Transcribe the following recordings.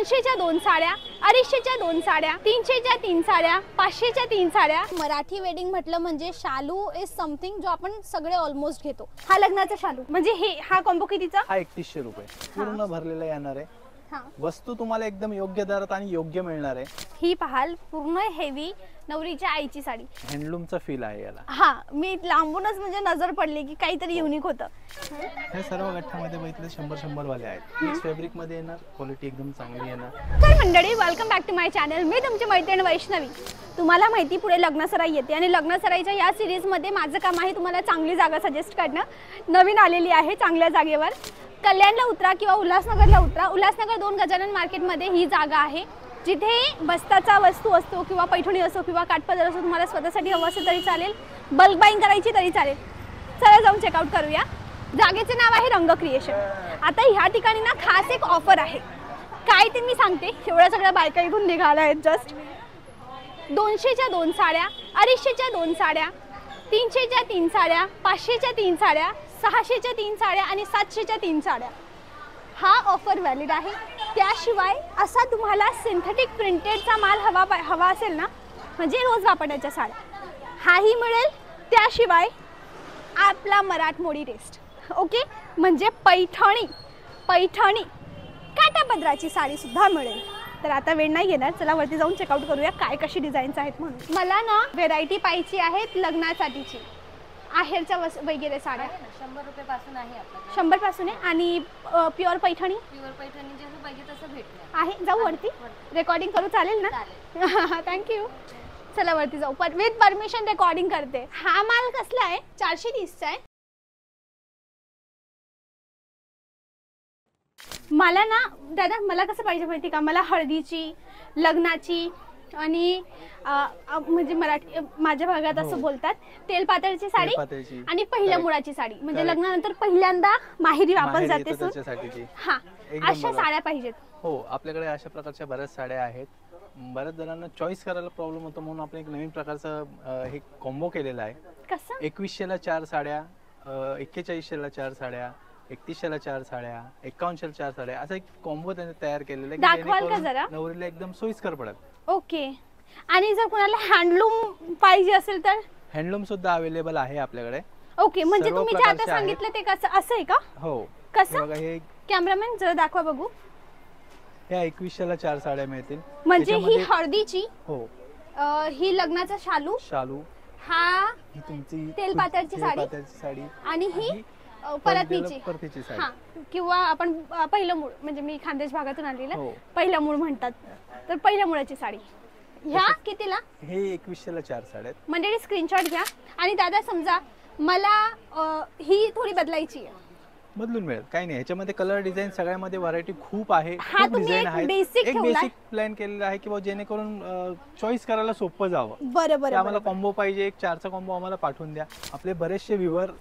200च्या 2 साड्या, 250च्या 2 साड्या, 300च्या 3 साड्या, 500च्या 3 साड्या। मराठी वेडिंग म्हटलं म्हणजे शालू इज समथिंग जो आपण सगळे ऑलमोस्ट घेतो। हा लग्नाचा शालू म्हणजे हा कॉम्बो कितीचा? हा 3100 रुपये पूर्ण भरलेला येणार आहे। वस्तू तुम्हाला एकदम योग्य दरात आणि योग्य मिळणार आहे। ही पहाल पूर्ण हेवी नवरीच्या आईची साडी, हँडलूमचा फील आहे याला। हा मी लांबूनच म्हणजे नजर पडली की काहीतरी युनिक होतं। हे सर्व गठ्ठ्यामध्ये बघितले 100 वाले आहेत। मिक्स फॅब्रिक मध्ये येणार, क्वालिटी एकदम चांगली येणार। तर मंडळी, welcome back to my channel. मी तुमची मैत्रीण वैष्णवी। तुम्हाला माहिती पुढे लग्नसराई येते आणि लग्नसराईच्या या सिरीज मध्ये माझं काम आहे तुम्हाला चांगली जागा सजेस्ट करणं। नवीन आलेली आहे चांगल्या जागेवर, कल्याणला उतरा किंवा उल्हासनगरला उतरा। उल्हासनगर 2 गजानन मार्केटमध्ये ही जागा आहे जिथे बस्ताचा वस्तू असतो किंवा पैठणी असो किंवा काठपदर असो, तुम्हाला स्वतःसाठी हवं असेल तरी चालेल, बल्क बाईंग करायची तरी चालेल। चला जाऊन चेकआउट करूया। जागेचे नाव आहे रंग क्रिएशन। आता ह्या ठिकाणी ना खास एक ऑफर आहे, काय ते मी सांगते। एवढ्या सगळ्या बायका इथून निघाल्या आहेत जस्ट। 200च्या 2 साड्या, 250च्या 2 साड्या, 300च्या 3 साड्या, 500च्या 3 साड्या, 600च्या 3 साड्या आणि 700च्या 3 साड्या हा ऑफर व्हॅलिड आहे। त्याशिवाय असा तुम्हाला सिंथेटिक प्रिंटेडचा माल हवा असेल ना, म्हणजे रोज वापरण्याच्या साड्या, हाही मिळेल। त्याशिवाय आपला मराठमोळी टेस्ट, ओके, म्हणजे पैठणी काठापदराची साडी सुद्धा मिळेल। तर आता वेळ नाही घेणार, चला वरती जाऊन चेकआउट करूया काय कशी डिझाईन्स आहेत म्हणून। मला ना व्हेरायटी पाहिजे आहेत लग्नासाठीची, आहेरच्या वगैरे साड्या 100 रुपये पासून आहे आपल्याकडे। 100 पासून आहे आणि प्युअर पैठणी जसं पाहिजे तसं भेटणार आहे। जाऊ वरती, रेकॉर्डिंग करू चालेल ना? थँक्यू। चला वरती जाऊ, विथ परमिशन रेकॉर्डिंग करते। हा माल कसला आहे? 430चा आहे। मला ना दादा, मला कसं पाहिजे माहिती का, मला हळदीची, लग्नाची आणि म्हणजे मराठी माझ्या भागात असं बोलतात तेलपातळची साडी आणि पहिल्या मुळाची साडी, म्हणजे लग्नानंतर पहिल्यांदा माहेरी वापस जाते सून। हा, अशा साड्या पाहिजेत। हो, आपल्याकडे अशा प्रकारच्या बऱ्याच साड्या आहेत। बऱ्याच जणांना चॉईस करायला प्रॉब्लेम होतो म्हणून आपण एक नवीन प्रकारचं हे कॉम्बो केलेला आहे। कसं? 2100ला 4 साड्या, 4100ला 4 साड्या, 3100ला 4 साड्या, 5100ला 4 साड्या, असा एक कॉम्बो त्याने तयार केलेला आहे की जेणेकरून नवरीला एकदम सोयीस्कर पडेल। ओके, आणि जर कोणाला हँडलूम पाहिजे असेल तर हँडलूम सुद्धा अवेलेबल आहे आपल्याकडे। ओके, म्हणजे तुम्ही जे आता सांगितलं ते कसं असं आहे का? हो। कसं? बघा, हे कॅमेरामॅन जरा दाखवा बघू। ह्या 2100ला 4 साड्या मिळतील। म्हणजे ही हळदीची, हो, ही लग्नाचा शालू, हा ही तुमची तेलपातळची साडी आणि ही परतीची साडी। हा, किंवा आपण पहिलं मूळ, म्हणजे मी खानदेश भागातून आलेला, पहिलं मूळ म्हणतात, तर पहिल्या मुळाची साडी। ह्या कितीला? हे 2100ला 4 साड्या। म्हणजे स्क्रीनशॉट घ्या। आणि दादा समजा मला ही थोडी बदलायची आहे, बदलून मिळेल, काही नाही। ह्याच्यामध्ये कलर डिझाईन सगळ्यामध्ये व्हरायटी खूप आहे, खूप डिझाईन आहे। एक बेसिक प्लॅन केलेला आहे की जेणेकरून चॉईस करायला सोपं जावं। बरोबर, आम्हाला कॉम्बो पाहिजे, एक 4चा कॉम्बो आम्हाला पाठवून द्या। आपले बरेचसे व्ह्यूअर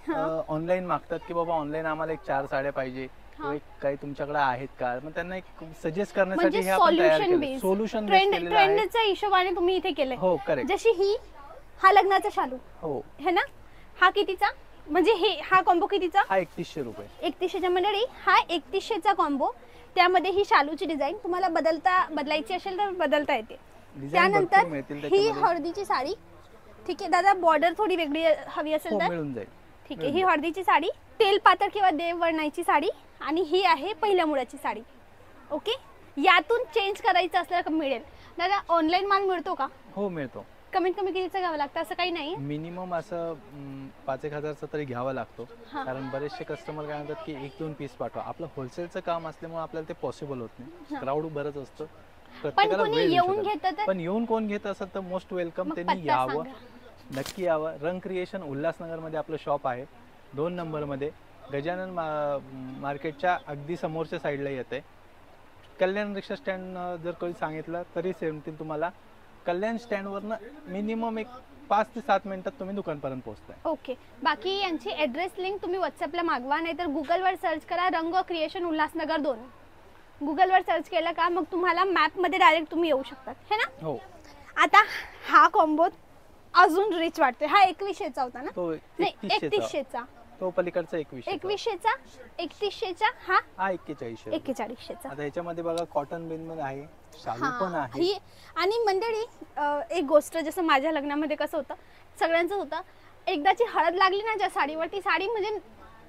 ऑनलाईन मागतात की बाबा ऑनलाईन आम्हाला एक 4 साड्या पाहिजे, काही तुमच्याकडे आहेत का, मग त्यांना एक सजेस्ट करण्यासाठी हे आपण तयार केलं, सोल्युशन ट्रेंडच्या हिशोबाने तुम्ही इथे केले। हो, करेक्ट। जशी ही, हा लग्नाचा शालू, हो है ना, हा कितीचा, म्हणजे हा कॉम्बो कितीचा? हा 3100 रुपये। 3100च्या मंडळी, हा 3100चा कॉम्बो। त्यामध्ये ही शालूची डिझाईन तुम्हाला बदलायची असेल तर बदलता येते। त्यानंतर ही हळदीची साडी, ठीक आहे दादा, बॉर्डर थोडी वेगळी हवी असेल तर मिळून जाईल, ठीक आहे। ही हळदीची साडी, तेलपातळ किंवा देववर्णाची साडी, आणि ही आहे पहिल्या मुळाची साडी। ओके, यातून चेंज करायचं असलं मिळेल दादा। ऑनलाईन माल मिळतो का? हो, मिळतो। कमीत कमी कितीचा घ्यावं लागतं असं काही नाही? मिनिमम असं 5-1 हजारचा तरी घ्यावा लागतो, कारण बरेचसे कस्टमर काय म्हणतात की 1-2 पीस पाठवा। आपलं होलसेलचं काम असल्यामुळे आपल्याला ते पॉसिबल होत नाही, क्राऊड बरंच असतं, प्रत्येकाला वेळ। पण येऊन कोण घेत असेल तर मोस्ट वेलकम, त्यांनी यावं, नक्की यावं। रंग क्रिएशन उल्हासनगर मध्ये आपलं शॉप आहे, 2 नंबरमध्ये, गजानन मार्केटच्या अगदी समोरच्या साईडला येते। कल्याण रिक्षा स्टँड जर कोणी सांगितलं तरी सेमतील तुम्हाला। कल्याण स्टँडवरनं मिनिमम एक 5 ते 7 मिनिटात तुम्ही दुकानपर्यंत पोहोचताय। ओके, बाकी यांची ॲड्रेस लिंक तुम्ही व्हॉट्सअपला मागवा, नाहीतर गुगलवर सर्च करा रंग क्रिएशन उल्हासनगर 2। गुगलवर सर्च केलं का मग तुम्हाला मॅपमध्ये डायरेक्ट तुम्ही येऊ शकतात, है ना? हो। आता हा कॉम्बो अजून रिच वाटते। हा 2100चा होता ना? तो 3100चा। तो पलीकडचा 2100चा 3100चा हा हा 4100. 4100चा. आता ह्याच्यामध्ये बघा कॉटन बिन मध्ये आहे, शालू पण आहे. ही आणि मंडळी एक गोष्ट, जसं माझ्या लग्नामध्ये कसं होतं, सगळ्यांचं होतं, एकदाची हळद लागली ना ज्या साडीवर, ती साडी म्हणजे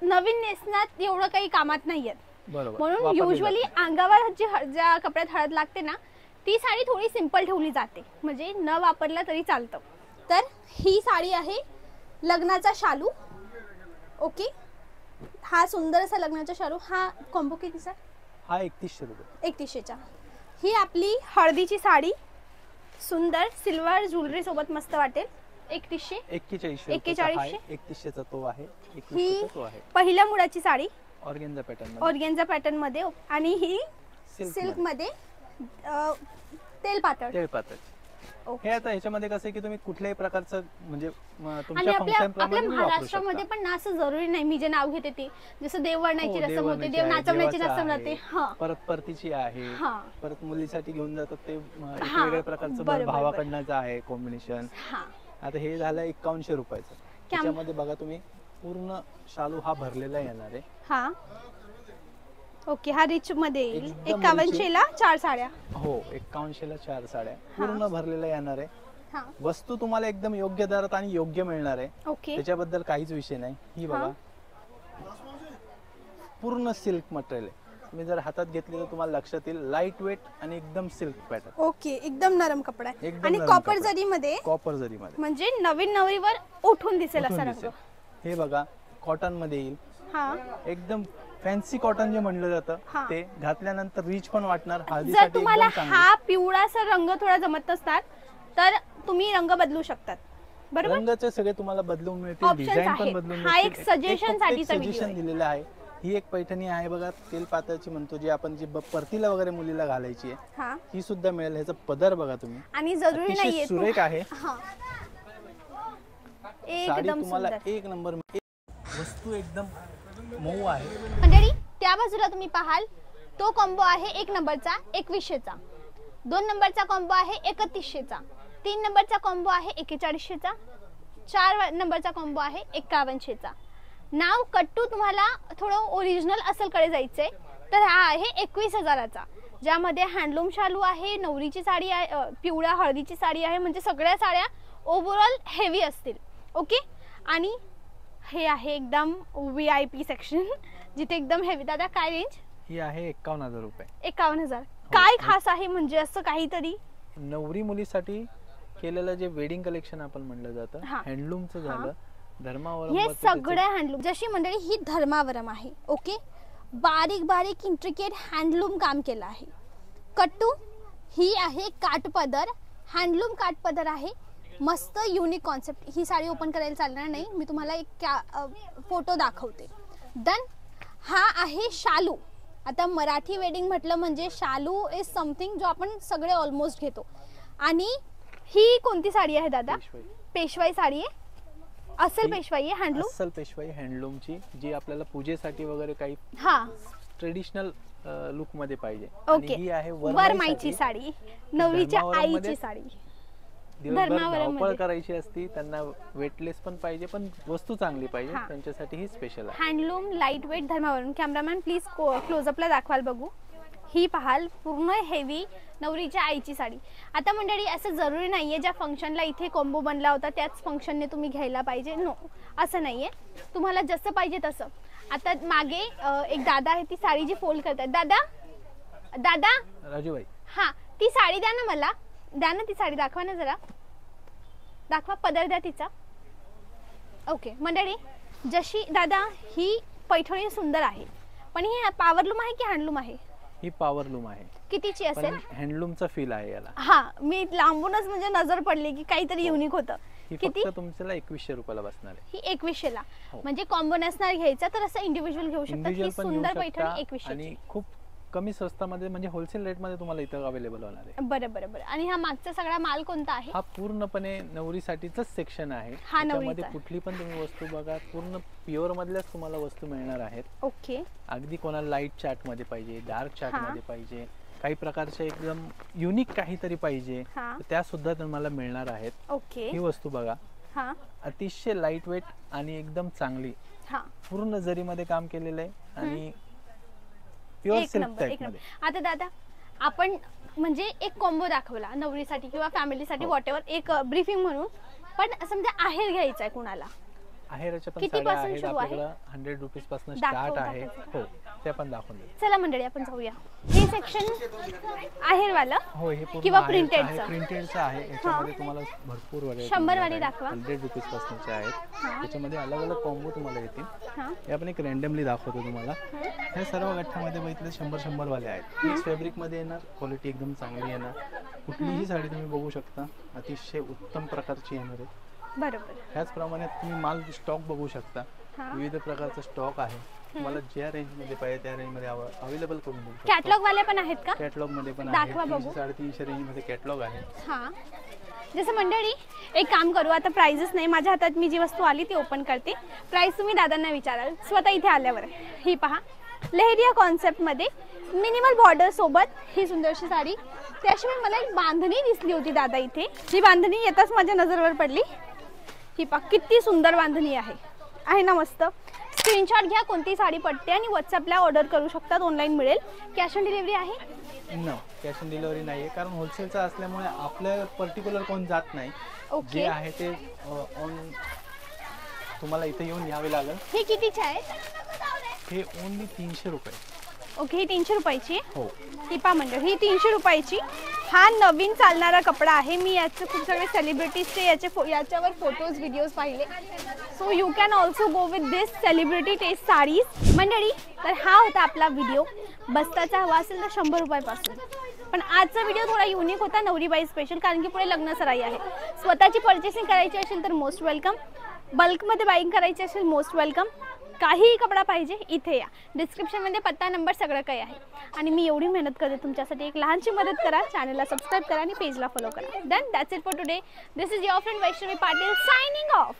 नवीन नेसण्यात एवढं काही कामात नाही येत. बरोबर. म्हणून वापरली युजली जाते. अंगावर ज्या कपड्यात हळद लागते ना, ती साडी थोडी सिंपल ठेवली जाते, म्हणजे न वापरला तरी चालतं. तर ही साडी आहे लग्नाचा शालू. ओके, हा सुंदर असा लग्नाचा शालू. हा कॉम्बो कितीचा? हा 3100 रुपये. 3100चा. ही आपली हळदीची साडी, सुंदर सिल्वर ज्वेलरी सोबत मस्त वाटेल. 3100. 4100. 3100चा तो आहे. 2100चा तो आहे. पहिल्या मुळाची sari organza pattern. Organza pattern मध्ये, आणि ही सिल्क मध्ये तेल पातळ. हे आता ह्याच्यामध्ये कसं आहे की तुम्ही कुठल्याही प्रकारचं म्हणजे आणि तुमच्या फंक्शन प्रमाणे आपल्या तुम्ही वापरू महाराष्ट्रामध्ये शकता. पण ना असं जरुरी नाही, मी जे नाव घेते ते, जसं देववरणाची रसम होते, देववरणाची देव आहे, नाचवण्याची देवाचं रसम आहे, राहते. हा, परत परतीची आहे, हा. परत मुलीसाठी घेऊन जातात ते हा, वेगळ्या प्रकारचं बरोबर, भावाकडनंच आहे कॉम्बिनेशन. हा. आता हे झालं 5100 रुपयाचं. त्याच्यामध्ये बघा तुम्ही पूर्ण शालू हा भरलेला येणार आहे. हा, ओके. हा रिच मध्ये येईल. एकदम 5100ला 4 साड्या. हो, 5100ला 4 साड्या पूर्ण भरलेला येणार आहे. हा, वस्तू तुम्हाला एकदम योग्य दरात आणि योग्य मिळणार आहे, ओके. त्याच्याबद्दल काहीच विषय नाही. ही बघा पूर्ण सिल्क मटेरियल आहे. तुम्ही जर हातात घेतली तर तुम्हाला लक्षात येईल, लाईट वेट आणि एकदम सिल्क पॅटर्न. ओके, एकदम नरम कपडा आहे. एकदम आणि नरम कॉपर कपडा. जरी मध्ये, कॉपर जरी मध्ये, म्हणजे नवीन नवरीवर उठून दिसेल असा रंग. हे बघा कॉटन मध्ये येईल. हा, एकदम फॅन्सी कॉटन जे म्हणलं हा. जातं ते घातल्यानंतर रिच पण वाटणार. जर हळदीसाठी तुम्हाला एकदम चांगलं. हा पिवळासा रंग थोडा जमत नसतात तर तुम्ही रंग बदलू शकतात. बरोबर. रंगाचे सगळे तुम्हाला बदलून मिळतील, Options डिझाईन पण आहेत. बदलून हा एक suggestion फक्त साठीचा video सजेशन आहे. दिलेलं आहे. ही एक पैठणी आहे बघा, तेल पातळची म्हणतो, जी आपण जी परतीला वगैरे मुलीला घालायची आहे, हा, ही सुद्धा मिळेल. ह्याचा पदर बघा तुम्ही, आणि जरुरी अतिशय नाहीये सुरेख आहे. हा, साडी एकदम तुम्हाला सुंदर. एक नंबर. वस्तू एकदम मऊ आहे. मंडळी, त्या बाजूला तुम्ही पाहाल तो कॉम्बो आहे 1 नंबरचा 2100चा, 2 नंबरचा कॉम्बो आहे 3100चा, 3 नंबरचा कॉम्बो आहे 4100चा, 4 नंबरचा कॉम्बो आहे 5100चा. नाव कट्टू तुम्हाला थोडं ओरिजिनल असलकडे जायचंय तर हा आहे 21000चा, ज्यामध्ये हँडलूम शालू आहे, नवरीची साडी आहे, पिवळ्या हळदीची साडी आहे, म्हणजे सगळ्या साड्या ओव्हरऑल हेवी असतील. ओके. आणि हे आहे एकदम VIP सेक्शन, जिथे एकदम हेवी. दादा काय रेंज? ही आहे 51000 रुपये. 51000. काय खास आहे म्हणजे असं काहीतरी? नवरी मुलीसाठी केलेलं जे वेडिंग कलेक्शन आपण म्हणलं जातं, हा. हँडलूमचं झालं, धर्मावरम हे वरती त्याचं- सगळ्या हँडलूम. जशी मंडळी ही धर्मावरम आहे. ओके, बारीक बारीक इंट्रिकेट हँडलूम काम केलं आहे. कट्टू ही आहे काठपदर, हँडलूम काठपदर आहे. मस्त युनिक कॉन्सेप्ट. ही साडी ओपन करायला चालणार नाही, मी तुम्हाला एक फोटो दाखवते. डन. हा आहे शालू. आता मराठी वेडिंग म्हटलं म्हणजे शालू इज समथिंग जो आपण सगळे ऑलमोस्ट घेतो. आणि ही कोणती साडी आहे दादा? पेशवाई. पेशवाई साडी आहे. असेल पेशवाई आहे, हँडलूम. अस्सल पेशवाई हँडलूमची, जी आपल्याला पूजेसाठी वगैरे काही हा, ट्रेडिशनल लुक मध्ये पाहिजे. ओके. आणि ही आहे वरमाईची साडी, नवरीच्या धर्मावरममध्ये आईची साडी. दिवसभर धर्मावरममध्ये. धावपळ करायची असती, त्यांना वेटलेस पण पाहिजे पण वस्तू चांगली पाहिजे, हा. त्यांच्यासाठी ही स्पेशल आहे. हँडलूम लाईट वेट धर्मावरून. कॅमेरामॅन प्लीज क्लोजअपला दाखवाल बघू. ही पाहाल पूर्ण हेवी नवरीच्या आईची साडी. आता मंडळी असं जरुरी नाहीये ज्या फंक्शनला इथे कॉम्बो बनला होता त्याच फंक्शनने तुम्ही घ्यायला पाहिजे. नो, असं नाहीये. तुम्हाला जसं पाहिजे तसं. आता मागे एक दादा आहे, ती साडी जी फोल्ड करतात. दादा दादा राजूबाई, हा, ती साडी द्या ना मला. द्या ना ती साडी, दाखवा ना जरा. दाखवा, पदर द्या तिचा. ओके मंडळी, जशी दादा ही पैठणी सुंदर आहे, पण ही पॉवरलूम आहे की हँडलूम आहे? ही पॉवरलूम आहे, कितीची पण असेल? हँडलूमचा फील आहे याला. हा, मी लांबूनच म्हणजे नजर पडली की काहीतरी युनिक होतं. ही किती? फक्त तुमच्याला 2100 रुपयाला बसणार आहे. ही 2100ला. हो. म्हणजे कॉम्बो नसणार घ्यायचा तर असं इंडिव्हिज्युअल घेऊ शकता. इंडिव्हिज्युअल ही पण घेऊ सुंदर पैठणी शकता 2100. आणि खूप कमी स्वस्तामध्ये म्हणजे होलसेल रेट मध्ये तुम्हाला इथं अवेलेबल होणार आहे. बरं बरं बरं. आणि हा मागचा सगळा माल कोणता आहे? हा पूर्णपणे नवरीसाठीच सेक्शन आहे. हा त्याच्यामध्ये नवरीचा. कुठली पण तुम्ही वस्तू बघा, पूर्ण प्युअर मधल्याच तुम्हाला वस्तू मिळणार आहेत. ओके. अगदी कोणाला लाईट चार्ट मध्ये पाहिजे, डार्क चार्ट हा. मध्ये पाहिजे, काही प्रकारचे एकदम युनिक काहीतरी पाहिजे, हा. तर त्या सुद्धा तुम्हाला मिळणार आहेत. ओके. ही वस्तू बघा, हा अतिशय लाईट वेट आणि एकदम चांगली, हा पूर्ण जरीमध्ये काम केलेलं आहे आणि प्युअर एक सिल्क नंबर एक टाईप नंबर. मध्ये. आता दादा आपण म्हणजे एक कॉम्बो दाखवला नवरीसाठी किंवा फॅमिलीसाठी वॉटेवर, एक ब्रीफिंग म्हणून. पण समजा आहेर घ्यायचा आहे कुणाला, आहेराच्या पण किती साड्या पासून आहेत सुरू आहे? आपल्याकडे 100 रुपीज पासून दाखव, स्टार्ट आहे. दाखव. हो ते पण दाखवून देऊ. चला मंडळी आपण जाऊया. हे सेक्शन आहेरवालं हो हे पूर्ण किंवा आहेरचं आहे, प्रिंटेडचं. प्रिंटेडचं आहे. याच्यामध्ये तुम्हाला भरपूर व्हरायटी 100 वाली दाखवा. 100 रुपीज पासूनचे आहेत. त्याच्यामध्ये अलग अलग कॉम्बो तुम्हाला येतील. हा हे आपण एक रँडमली दाखवतो तुम्हाला. हे सर्व गठ्ठ्यामध्ये बघितले 100 वाले आहेत. मिक्स फॅब्रिक मध्ये येणार, क्वालिटी एकदम चांगली येणार. कुठलीही साडी तुम्ही बघू शकता, अतिशय उत्तम प्रकारची येणार आहे. बरोबर. त्याचप्रमाणे तुम्ही माल स्टॉक बघू शकता. हा. विविध प्रकारचा स्टॉक आहे. तुम्हाला ज्या रेंजमध्ये पाहिजे त्या रेंजमध्ये अवेलेबल करून देऊ शकतो. कॅटलॉग वाले पण आहेत का? कॅटलॉग मध्ये पण दाखवा आहे. बघू. 300-350 रेंज मध्ये कॅटलॉग आहे. हा जसं मंडळी एक काम करू, आता प्राइजेस नाही माझ्या हातात, मी जी वस्तू आली ती ओपन करते. प्राइस तुम्ही दादांना विचाराल स्वतः इथे आल्यावर. ही पहा लेहरिया कॉन्सेप्टमध्ये मिनिमल बॉर्डर सोबत ही सुंदरशी साडी. त्याशिवाय मला एक बांधणी दिसली होती दादा इथे. ही बांधणी येताच माझ्या नजरेवर पडली. ही पहा किती सुंदर बांधणी आहे ना, मस्त. स्क्रीनशॉट घ्या, कोणती साडी पडते आणि व्हॉट्सअपला ऑर्डर करू शकतात, ऑनलाईन मिळेल. कॅश ऑन डिलिव्हरी आहे? नो, कॅश ऑन डिलिव्हरी नाही आहे, कारण होलसेलचा असल्यामुळे आपल्या पर्टिक्युलर कोण जात नाही. ओके. जे आहे ते ऑन तुम्हाला इथे येऊन घ्यावे लागेल. हे कितीचे आहे? हे ओनली 300 रुपये. ओके, ही 300 रुपयाची. हो ही पहा मंडळ, ही 300 रुपयाची. हा नवीन चालणारा कपडा आहे. मी याचे खूप सगळे सेलिब्रिटीजचे याच्यावर फोटोज व्हिडिओज पाहिले. So you can also go with this celebrity taste sarees. मंडळी तर हा होता आपला व्हिडिओ. बस्ताचा हवा असेल तर 100 रुपयापासून. पण आजचा व्हिडिओ थोडा युनिक होता, नवरीबाई स्पेशल, कारण की पुढे लग्न सराई आहे. स्वतःची पर्चेसिंग करायची असेल तर मोस्ट वेलकम. बल्कमध्ये बाईंग करायची असेल मोस्ट वेलकम. काहीही कपडा पाहिजे इथे या. डिस्क्रिप्शनमध्ये पत्ता नंबर सगळं काही आहे. आणि मी एवढी मेहनत करते तुमच्यासाठी, एक लहानशी मदत करा, चॅनलला सबस्क्राईब करा आणि पेजला फॉलो करा. Done, that's it for today. This is your friend Vaishnavi Patil signing off.